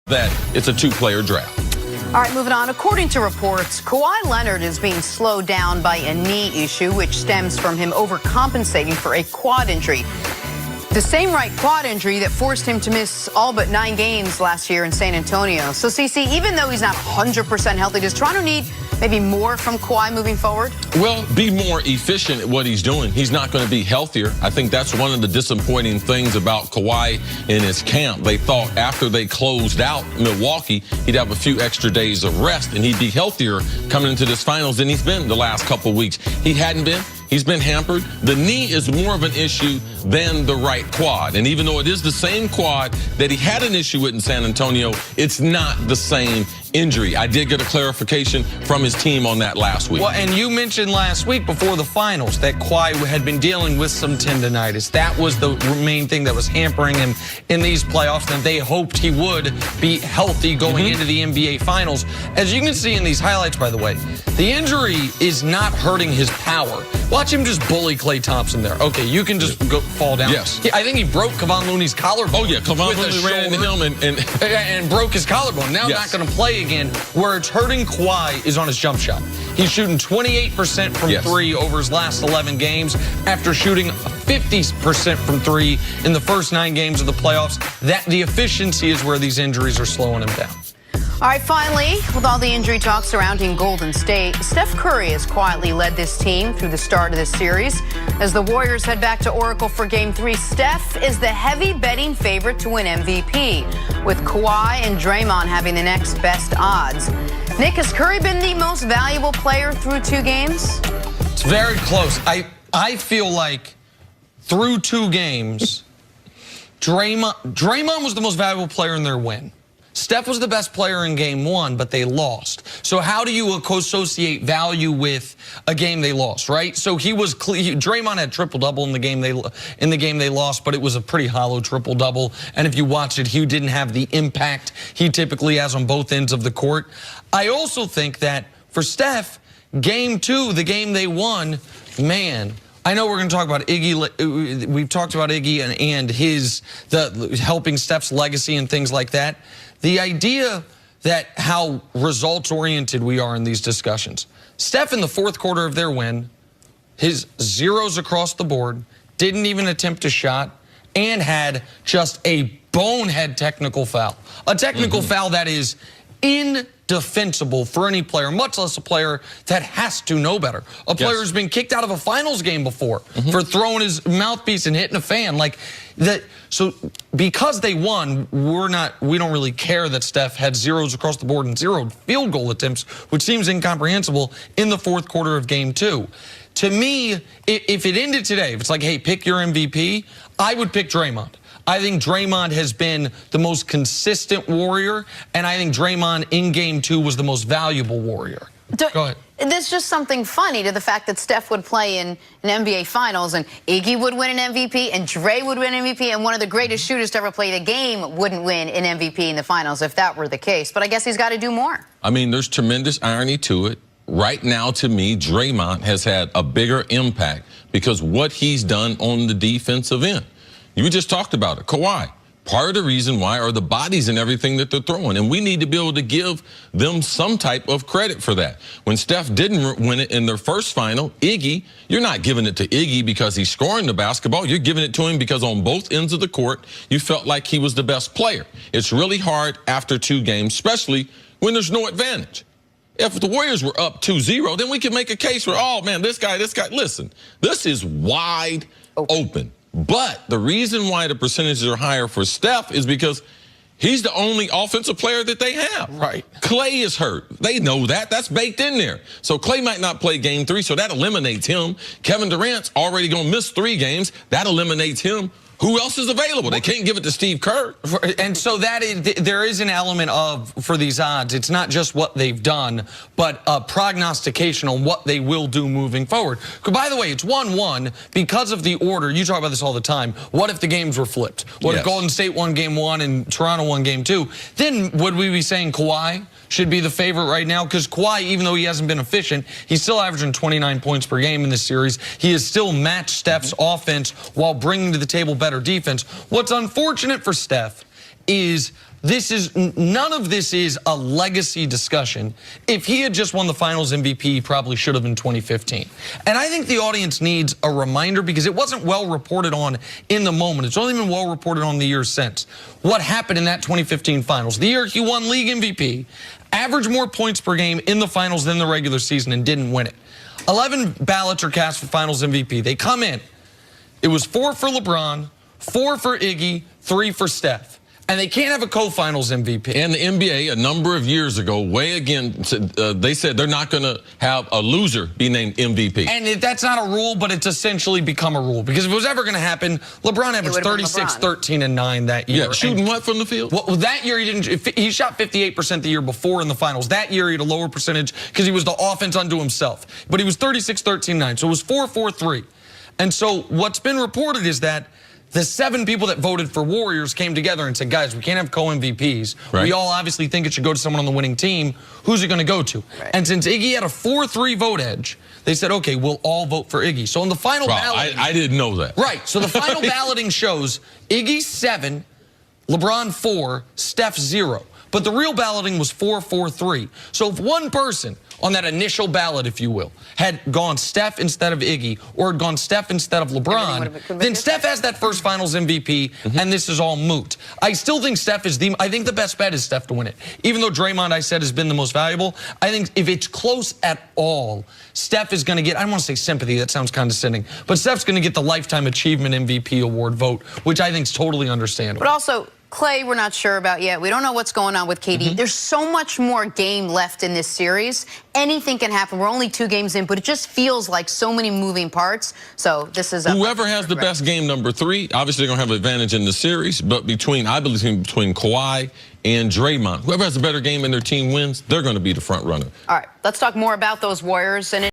that it's a two-player draft. All right, moving on. According to reports, Kawhi Leonard is being slowed down by a knee issue, which stems from him overcompensating for a quad injury. The same right quad injury that forced him to miss all but 9 games last year in San Antonio. So, CC, even though he's not 100% healthy, does Toronto need maybe more from Kawhi moving forward? Well, be more efficient at what he's doing. He's not going to be healthier. I think that's one of the disappointing things about Kawhi in his camp. They thought after they closed out Milwaukee, he'd have a few extra days of rest and he'd be healthier coming into this finals than he's been the last couple of weeks. He hadn't been. He's been hampered. The knee is more of an issue than the right quad. And even though it is the same quad that he had an issue with in San Antonio, it's not the same injury. I did get a clarification from his team on that last week. Well, and you mentioned last week before the finals that Kawhi had been dealing with some tendonitis. That was the main thing that was hampering him in these playoffs, and they hoped he would be healthy going into the NBA Finals. As you can see in these highlights, by the way, the injury is not hurting his power. Watch him just bully Klay Thompson there. Okay, you can just go fall down. Yes. I think he broke Kevon Looney's collarbone. Oh, yeah, Kevon Looney ran into him and broke his collarbone. Now not going to play again. Where it's hurting Kawhi is on his jump shot. He's shooting 28% from 3 over his last 11 games after shooting 50% from 3 in the first 9 games of the playoffs. That the efficiency is where these injuries are slowing him down. All right, finally, with all the injury talk surrounding Golden State, Steph Curry has quietly led this team through the start of this series. As the Warriors head back to Oracle for Game 3, Steph is the heavy betting favorite to win MVP, with Kawhi and Draymond having the next best odds. Nick, has Curry been the most valuable player through 2 games? It's very close. I feel like through 2 games, Draymond was the most valuable player in their win. Steph was the best player in Game 1, but they lost. So how do you associate value with a game they lost, right? So Draymond had triple-double in the game they lost, but it was a pretty hollow triple-double. And if you watch it, he didn't have the impact he typically has on both ends of the court. I also think that for Steph, Game 2, the game they won, man, I know we're going to talk about Iggy. We've talked about Iggy and the helping Steph's legacy and things like that. The idea that how results-oriented we are in these discussions. Steph in the 4th quarter of their win, his zeros across the board, didn't even attempt a shot, and had just a bonehead technical foul. A technical foul that is indefensible for any player, much less a player that has to know better. A player who's been kicked out of a finals game before for throwing his mouthpiece and hitting a fan. Like that. So because they won, we don't really care that Steph had zeros across the board and 0 field goal attempts, which seems incomprehensible in the 4th quarter of Game 2. To me, if it ended today, if it's like, hey, pick your MVP, I would pick Draymond. I think Draymond has been the most consistent Warrior, and I think Draymond in Game 2 was the most valuable Warrior. Go ahead. There's just something funny to the fact that Steph would play in an NBA Finals, and Iggy would win an MVP, and Dre would win an MVP, and one of the greatest shooters to ever play the game wouldn't win an MVP in the Finals if that were the case. But I guess he's got to do more. I mean, there's tremendous irony to it. Right now, to me, Draymond has had a bigger impact because what he's done on the defensive end. You just talked about it. Kawhi, part of the reason why are the bodies and everything that they're throwing. And we need to be able to give them some type of credit for that. When Steph didn't win it in their first final, Iggy, you're not giving it to Iggy because he's scoring the basketball. You're giving it to him because on both ends of the court, you felt like he was the best player. It's really hard after 2 games, especially when there's no advantage. If the Warriors were up 2-0, then we could make a case for, oh, man, this guy. Listen, this is wide open. But the reason why the percentages are higher for Steph is because he's the only offensive player that they have. Right. Klay is hurt. They know that. That's baked in there. So Klay might not play Game 3, so that eliminates him. Kevin Durant's already going to miss 3 games. That eliminates him. Who else is available? They can't give it to Steve Kerr. And so there is an element of, for these odds, it's not just what they've done, but a prognostication on what they will do moving forward. By the way, it's 1-1 because of the order. You talk about this all the time. What if the games were flipped? What if Golden State won Game 1 and Toronto won Game 2? Then would we be saying Kawhi should be the favorite right now? Because Kawhi, even though he hasn't been efficient, he's still averaging 29 points per game in this series. He has still matched Steph's offense while bringing to the table better defense. What's unfortunate for Steph is none of this is a legacy discussion. If he had just won the Finals MVP, he probably should have in 2015. And I think the audience needs a reminder because it wasn't well reported on in the moment. It's only been well reported on the years since. What happened in that 2015 Finals? The year he won league MVP, averaged more points per game in the Finals than the regular season and didn't win it. 11 ballots are cast for Finals MVP. They come in. It was 4 for LeBron, 4 for Iggy, 3 for Steph. And they can't have a co-finals MVP. And the NBA, a number of years ago, they said they're not going to have a loser be named MVP. And that's not a rule, but it's essentially become a rule. Because if it was ever going to happen, LeBron averaged 36, 13, and 9 that year. Yeah, shooting what from the field? Well, that year he didn't. He shot 58% the year before in the finals. That year he had a lower percentage because he was the offense unto himself. But he was 36, 13, 9. So it was 4, 4, 3. And so what's been reported is that the 7 people that voted for Warriors came together and said, guys, we can't have co-MVPs. Right. We all obviously think it should go to someone on the winning team. Who's it going to go to? Right. And since Iggy had a 4-3 vote edge, they said, okay, we'll all vote for Iggy. So in the final ballot, I didn't know that. Right. So the final balloting shows Iggy 7, LeBron 4, Steph 0. But the real balloting was 4, 4, 3. So if one person on that initial ballot, if you will, had gone Steph instead of Iggy or had gone Steph instead of LeBron, then Steph has that first Finals MVP, and this is all moot. I still think Steph is I think the best bet is Steph to win it. Even though Draymond, I said, has been the most valuable, I think if it's close at all, Steph is going to get, I don't want to say sympathy, that sounds condescending, but Steph's going to get the Lifetime Achievement MVP award vote, which I think is totally understandable. But also, Clay, we're not sure about yet. We don't know what's going on with KD. There's so much more game left in this series. Anything can happen. We're only 2 games in, but it just feels like so many moving parts. So this is whoever has the best game number 3, obviously they're going to have an advantage in the series. But I believe between Kawhi and Draymond, whoever has a better game and their team wins, they're going to be the front runner. All right, let's talk more about those Warriors. And